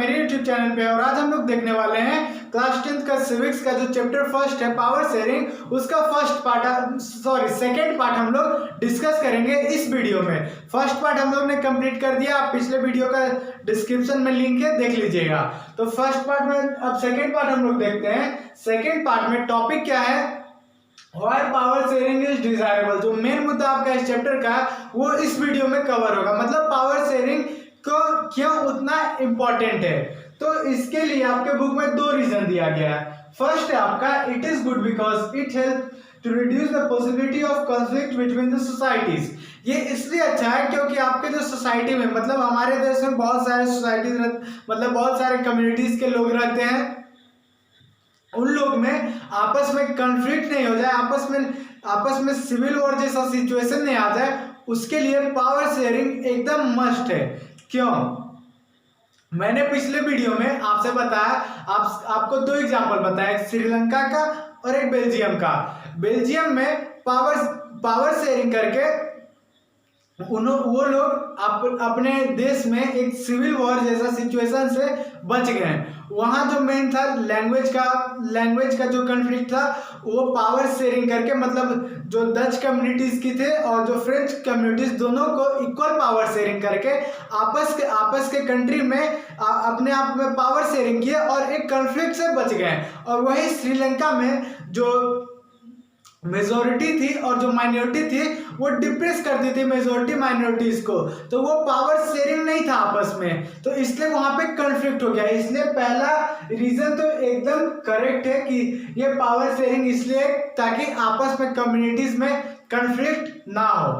मेरे YouTube channel पे। और आज हम लोग देखने वाले हैं क्लास 10th का सिविक्स का जो चैप्टर फर्स्ट है पावर शेयरिंग, उसका सेकेंड पार्ट हम लोग डिस्कस करेंगे इस वीडियो में। फर्स्ट पार्ट हम लोग ने कंप्लीट कर दिया, आप पिछले वीडियो का डिस्क्रिप्शन में लिंक है, देख लीजिएगा। तो फर्स्ट पार्ट में अब सेकेंड पार्ट हम लोग देखते हैं। सेकेंड पार्ट में टॉपिक क्या है, Why power sharing is desirable. जो मेन मुद्दा आपका इस चैप्टर का वो इस वीडियो में कवर होगा, मतलब पावर शेयरिंग को क्यों उतना इम्पोर्टेंट है। तो इसके लिए आपके बुक में दो रीजन दिया गया है। फर्स्ट है आपका it is good because it help to reduce the possibility of conflict between the societies. ये इसलिए अच्छा है क्योंकि आपके जो सोसाइटी में, मतलब हमारे देश में बहुत सारे सोसाइटीज, मतलब बहुत सारे कम्युनिटीज के लोग रहते हैं, उन लोग में आपस में कॉन्फ्लिक्ट नहीं हो जाए, आपस में सिविल वॉर जैसा सिचुएशन नहीं आ जाए, उसके लिए पावर शेयरिंग एकदम मस्ट है। क्यों? मैंने पिछले वीडियो में आपसे बताया, आपको दो एग्जांपल बताया, एक श्रीलंका का और एक बेल्जियम का। बेल्जियम में पावर शेयरिंग करके वो लोग अपने देश में एक सिविल वॉर जैसा सिचुएशन से बच गए। वहाँ जो मेन था लैंग्वेज का जो कॉन्फ्लिक्ट था, वो पावर शेयरिंग करके, मतलब जो डच कम्युनिटीज की थे और जो फ्रेंच कम्युनिटीज, दोनों को इक्वल पावर शेयरिंग करके आपस के कंट्री में अपने आप में पावर शेयरिंग किए और एक कॉन्फ्लिक्ट से बच गए। और वही श्रीलंका में जो मेजोरिटी थी और जो माइनॉरिटी थी वो डिप्रेस करती थी मेजोरिटी माइनॉरिटीज को, तो वो पावर शेयरिंग नहीं था आपस में, तो इसलिए वहां पे कॉन्फ्लिक्ट हो गया। इसलिए पहला रीजन तो एकदम करेक्ट है कि ये पावर शेयरिंग इसलिए ताकि आपस में कम्युनिटीज में कॉन्फ्लिक्ट ना हो।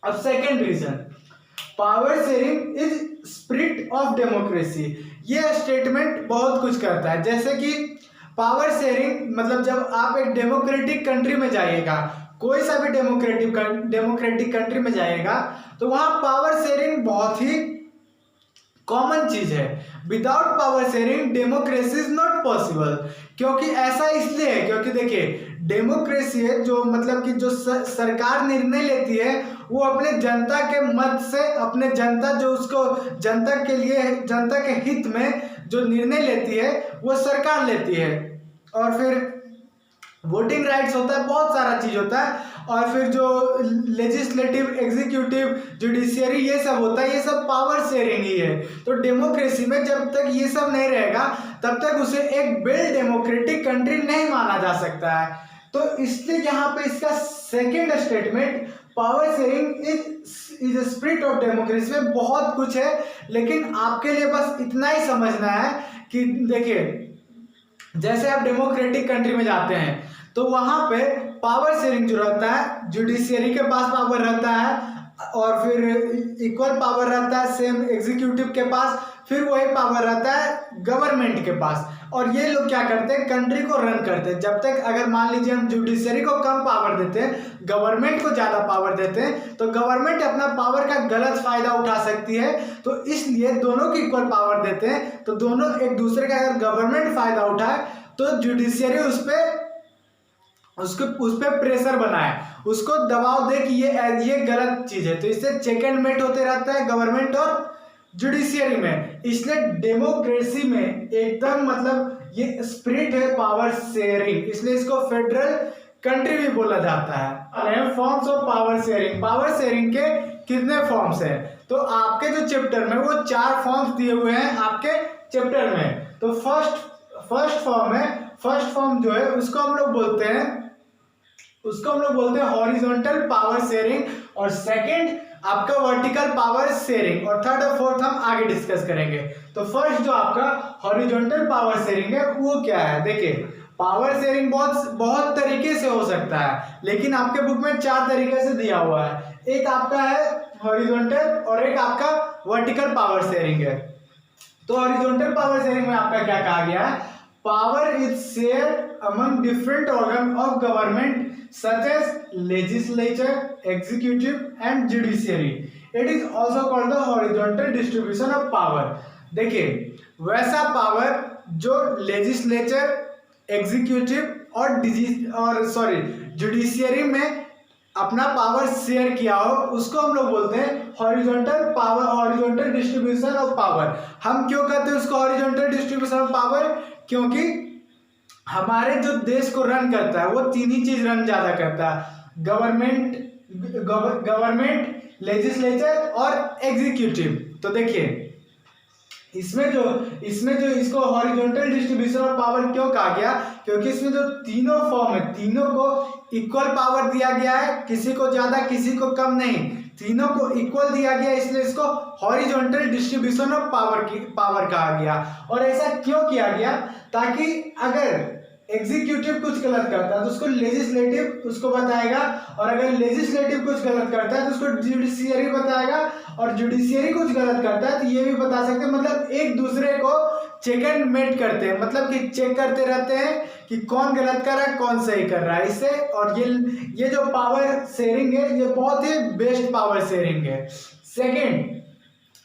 अब second reason, power sharing is spirit of democracy. ये स्टेटमेंट बहुत कुछ करता है, जैसे कि पावर शेयरिंग मतलब जब आप एक डेमोक्रेटिक कंट्री में जाइएगा, कोई सा भी डेमोक्रेटिक कंट्री में जाइएगा, तो वहां पावर शेयरिंग बहुत ही कॉमन चीज है। Without power sharing democracy is not possible. क्योंकि ऐसा इसलिए है क्योंकि देखिए, डेमोक्रेसी है जो मतलब कि जो सरकार निर्णय लेती है वो अपने जनता के मत से, अपने जनता जो उसको जनता के लिए, जनता के हित में जो निर्णय लेती है वो सरकार लेती है। और फिर वोटिंग राइट्स होता है, बहुत सारा चीज होता है। और फिर जो लेजिस्लेटिव, एग्जीक्यूटिव, जुडिशियरी, ये सब होता है, ये सब पावर शेयरिंग ही है। तो डेमोक्रेसी में जब तक ये सब नहीं रहेगा तब तक उसे एक वेल डेमोक्रेटिक कंट्री नहीं माना जा सकता है। तो इसलिए यहाँ पे इसका second statement, power sharing is spirit of democracy, में बहुत कुछ है, लेकिन आपके लिए बस इतना ही समझना है कि देखिए, जैसे आप डेमोक्रेटिक कंट्री में जाते हैं तो वहां पे पावर शेयरिंग जो रहता है, जुडिशियरी के पास पावर रहता है और फिर इक्वल पावर रहता है सेम एग्जीक्यूटिव के पास, फिर वही पावर रहता है गवर्नमेंट के पास। और ये लोग क्या करते हैं, कंट्री को रन करते हैं। जब तक अगर मान लीजिए हम जुडिशियरी को कम पावर देते हैं, गवर्नमेंट को ज्यादा पावर देते हैं, तो गवर्नमेंट अपना पावर का गलत फायदा उठा सकती है। तो इसलिए दोनों की इक्वल पावर देते हैं, तो दोनों एक दूसरे का अगर गवर्नमेंट फायदा उठाए तो जुडिशियरी उस पर प्रेशर बनाए, उसको दबाव दे कि ये गलत चीज है। तो इससे चेक एंड मेट होते रहता है गवर्नमेंट और जुडिशियरी में। इसलिए डेमोक्रेसी में एकदम मतलब ये स्पिरिट है पावर शेयरिंग, इसलिए इसको फेडरल कंट्री भी बोला जाता है। Forms of power sharing, power sharing के कितने फॉर्म्स हैं, तो आपके जो चैप्टर में वो 4 फॉर्म्स दिए हुए हैं आपके चैप्टर में। तो फर्स्ट फॉर्म है, फर्स्ट फॉर्म जो है उसको हम लोग बोलते हैं हॉरिजॉन्टल पावर शेयरिंग, और सेकंड आपका वर्टिकल पावर शेयरिंग, और थर्ड और फोर्थ हम आगे डिस्कस करेंगे। तो फर्स्ट जो आपका हॉरिजॉन्टल पावर शेयरिंग है वो क्या है, देखिए, पावर शेयरिंग बहुत तरीके से हो सकता है, लेकिन आपके बुक में 4 तरीके से दिया हुआ है। एक आपका है हॉरिजॉन्टल और एक आपका वर्टिकल पावर शेयरिंग है। तो हॉरिजॉन्टल पावर शेयरिंग में आपका क्या कहा गया है, power is share among different organs of government such as legislature, executive and judiciary. It is also called the horizontal distribution of power. देखिए, वैसा पावर जो लेजिस्लेचर, एग्जीक्यूटिव और जुडिशियरी में अपना पावर शेयर किया हो उसको हम लोग बोलते हैं horizontal power, horizontal distribution of power. हम क्यों कहते हैं उसको हॉरिजॉन्टल डिस्ट्रीब्यूशन ऑफ पावर? क्योंकि हमारे जो देश को रन करता है वो तीन ही चीज रन ज्यादा करता है, गवर्नमेंट, लेजिस्लेचर और एग्जीक्यूटिव। तो देखिए इसमें जो इसको हॉरिजॉन्टल डिस्ट्रीब्यूशन ऑफ पावर क्यों कहा गया? क्योंकि इसमें जो तीनों फॉर्म है, तीनों को इक्वल पावर दिया गया है, किसी को ज्यादा किसी को कम नहीं, तीनों को इक्वल दिया गया, इसलिए इसको हॉरिजॉन्टल डिस्ट्रीब्यूशन ऑफ पावर कहा गया। और ऐसा क्यों किया गया? ताकि अगर एग्जीक्यूटिव कुछ गलत करता है तो उसको लेजिस्लेटिव उसको बताएगा, और अगर लेजिस्लेटिव कुछ गलत करता है तो उसको जुडिशियरी बताएगा, और जुडिशियरी कुछ गलत करता है तो ये भी बता सकते हैं। मतलब एक दूसरे को चेक एंड मेट करते हैं, मतलब कि चेक करते रहते हैं कि कौन गलत कर रहा है कौन सही कर रहा है इससे। और ये जो पावर शेयरिंग है ये बहुत ही बेस्ट पावर शेयरिंग है।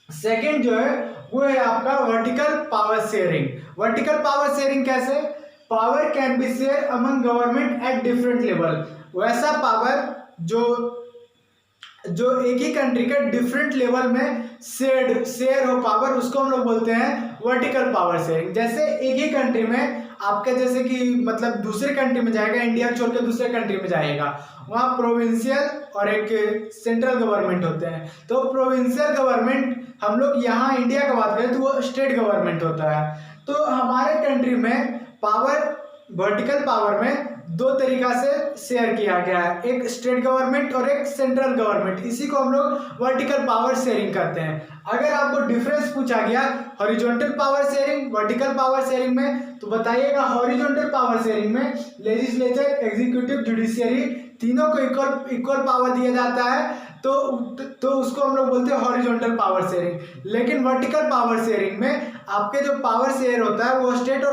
सेकंड जो है वो है आपका vertical power sharing. Vertical power sharing कैसे? Power can be share among government at different level. वैसा पावर जो एक ही कंट्री के डिफरेंट लेवल में शेयर हो पावर, उसको हम लोग बोलते हैं वर्टिकल पावर शेयरिंग। जैसे एक ही कंट्री में आपका, जैसे कि मतलब दूसरे कंट्री में जाएगा, इंडिया छोड़ के दूसरे कंट्री में जाएगा, वहाँ प्रोविंशियल और एक सेंट्रल गवर्नमेंट होते हैं। तो प्रोविंशियल गवर्नमेंट, हम लोग यहाँ इंडिया का बात करें तो वो स्टेट गवर्नमेंट होता है। तो हमारे कंट्री में पावर, वर्टिकल पावर में दो तरीका से शेयर किया गया है, एक स्टेट गवर्नमेंट और एक सेंट्रल गवर्नमेंट। इसी को हम लोग वर्टिकल पावर शेयरिंग करते हैं। अगर आपको डिफरेंस पूछा गया horizontal power sharing, vertical power sharing में, तो बताइएगा हॉरिजॉन्टल पावर शेयरिंग में लेजिस्लेचर, एग्जीक्यूटिव, जुडिशियरी तीनों को इक्वल पावर दिया जाता है, तो उसको हम लोग बोलते हैं हॉरिजॉन्टल पावर शेयरिंग। लेकिन वर्टिकल पावर शेयरिंग में आपके जो पावर शेयर होता है वो स्टेट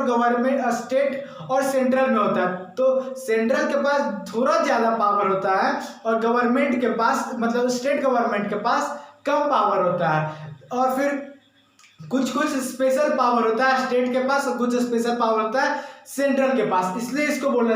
और सेंट्रल में होता है। तो सेंट्रल के पास थोड़ा ज्यादा पावर होता है और गवर्नमेंट के पास, मतलब स्टेट गवर्नमेंट के पास कम पावर होता है। और फिर कुछ स्पेशल पावर होता है स्टेट के पास और कुछ स्पेशल पावर होता है सेंट्रल के पास, इसलिए इसको बोला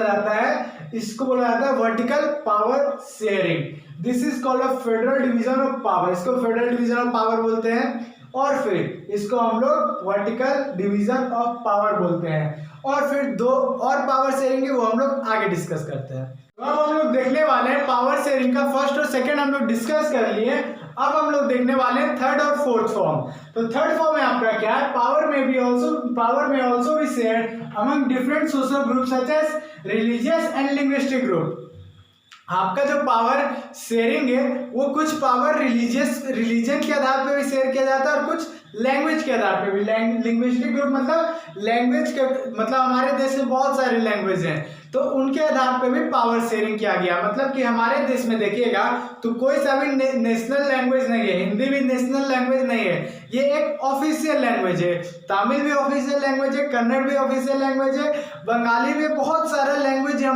जाता है vertical power sharing. This is called a federal division of power. इसको फेडरल डिवीजन ऑफ पावर बोलते हैं, और फिर इसको हम लोग वर्टिकल डिवीजन ऑफ पावर बोलते हैं। और फिर दो और पावर शेयरिंग है, वो हम लोग आगे डिस्कस करते हैं। तो अब हम लोग देखने वाले हैं पावर शेयरिंग का फर्स्ट और सेकंड हम लोग डिस्कस कर लिए। अब हम लोग देखने वाले हैं थर्ड और फोर्थ फॉर्म। तो थर्ड फॉर्म में आपका क्या है? Power may also be shared among different social group such as religious and linguistic group. आपका जो पावर शेयरिंग है वो कुछ पावर रिलीजन के आधार पे भी शेयर किया जाता है और कुछ लैंग्वेज के आधार पे भी। लिंग्विस्टिक ग्रुप मतलब लैंग्वेज के, मतलब हमारे देश में बहुत सारे लैंग्वेज हैं तो उनके आधार पे भी पावर शेयरिंग किया गया। मतलब कि हमारे देश में देखिएगा तो कोई सा भी नेशनल लैंग्वेज नहीं है, हिंदी भी नेशनल लैंग्वेज नहीं है, ये एक ऑफिशियल लैंग्वेज है। तमिल भी ऑफिशियल लैंग्वेज है, कन्नड़ भी ऑफिशियल लैंग्वेज है, बंगाली भी, बहुत सारा लैंग्वेज है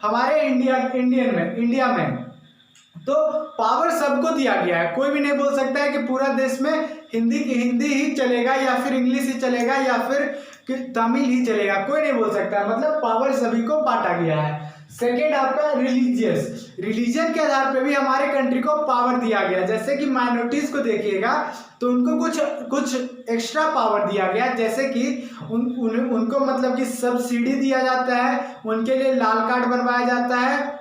हमारे इंडिया में। तो पावर सबको दिया गया है, कोई भी नहीं बोल सकता है कि पूरा देश में हिंदी ही चलेगा या फिर इंग्लिश ही चलेगा या फिर तमिल ही चलेगा, कोई नहीं बोल सकता है। मतलब पावर सभी को बांटा गया है। सेकेंड आपका रिलीजन के आधार पे भी हमारे कंट्री को पावर दिया गया। जैसे कि माइनॉरिटीज को देखिएगा तो उनको कुछ एक्स्ट्रा पावर दिया गया, जैसे कि उनको मतलब कि सब्सिडी दिया जाता है, उनके लिए लाल कार्ड बनवाया जाता है,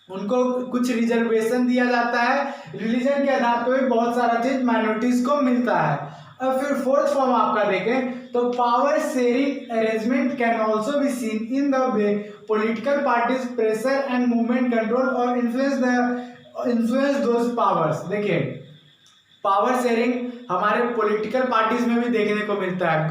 उनको कुछ रिजर्वेशन दिया जाता है। रिलीजन के आधार पर भी बहुत सारा चीज माइनॉरिटीज को मिलता है। अब फिर फोर्थ फॉर्म आपका देखें तो power sharing arrangement can also be seen in the way political parties pressure and movement control और इन्फ्लुएंस दोज पावर्स। देखिए पावर शेयरिंग हमारे पॉलिटिकल पार्टीज में भी देखने को मिलता है।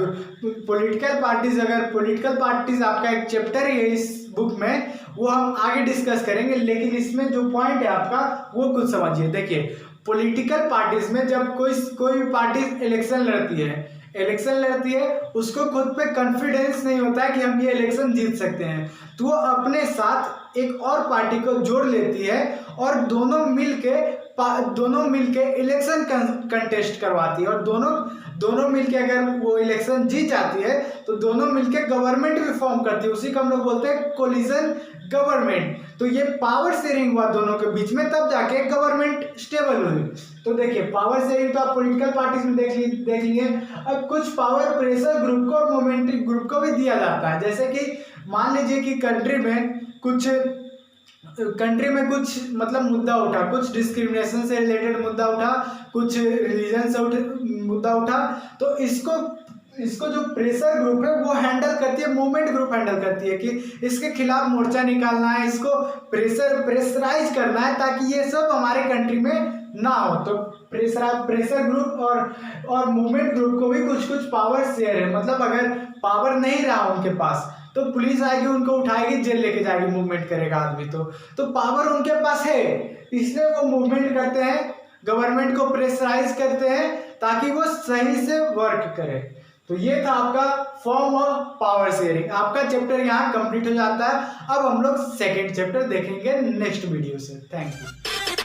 पॉलिटिकल पार्टीज आपका एक चैप्टर है इस बुक में, वो हम आगे डिस्कस करेंगे, लेकिन इसमें जो पॉइंट है आपका वो कुछ समझिए। देखिए पॉलिटिकल पार्टीज में जब कोई भी पार्टी इलेक्शन लड़ती है उसको खुद पे कॉन्फिडेंस नहीं होता है कि हम ये इलेक्शन जीत सकते हैं, तो वो अपने साथ एक और पार्टी को जोड़ लेती है और दोनों मिलके इलेक्शन कंटेस्ट करवाती है। और दोनों मिलके अगर वो इलेक्शन जीत जाती है तो दोनों मिलके गवर्नमेंट भी फॉर्म करती है, उसी को हम लोग बोलते हैं कोलिजन गवर्नमेंट। तो ये पावर शेयरिंग हुआ दोनों के बीच में, तब जाके गवर्नमेंट स्टेबल हुई। तो देखिए पावर शेयरिंग तो आप पॉलिटिकल पार्टीज में देख लिए। अब कुछ पावर प्रेशर ग्रुप को और मोमेंटिक ग्रुप को भी दिया जाता है। जैसे कि मान लीजिए कि कंट्री में कुछ मतलब मुद्दा उठा, कुछ डिस्क्रिमिनेशन से रिलेटेड मुद्दा उठा, कुछ रिलीजन से मुद्दा उठा, तो इसको जो प्रेशर ग्रुप है वो हैंडल करती है, मूवमेंट ग्रुप हैंडल करती है कि इसके खिलाफ मोर्चा निकालना है, इसको प्रेशराइज करना है ताकि ये सब हमारे कंट्री में ना हो। तो प्रेशर ग्रुप और मूवमेंट ग्रुप को भी कुछ कुछ पावर शेयर है। मतलब अगर पावर नहीं रहा उनके पास तो पुलिस आएगी, उनको उठाएगी, जेल लेके जाएगी, मूवमेंट करेगा आदमी। तो पावर उनके पास है, इसलिए वो मूवमेंट करते हैं, गवर्नमेंट को प्रेशराइज करते हैं ताकि वो सही से वर्क करे। तो ये था आपका फॉर्म ऑफ पावर शेयरिंग। आपका चैप्टर यहाँ कंप्लीट हो जाता है। अब हम लोग सेकेंड चैप्टर देखेंगे नेक्स्ट वीडियो से। Thank you.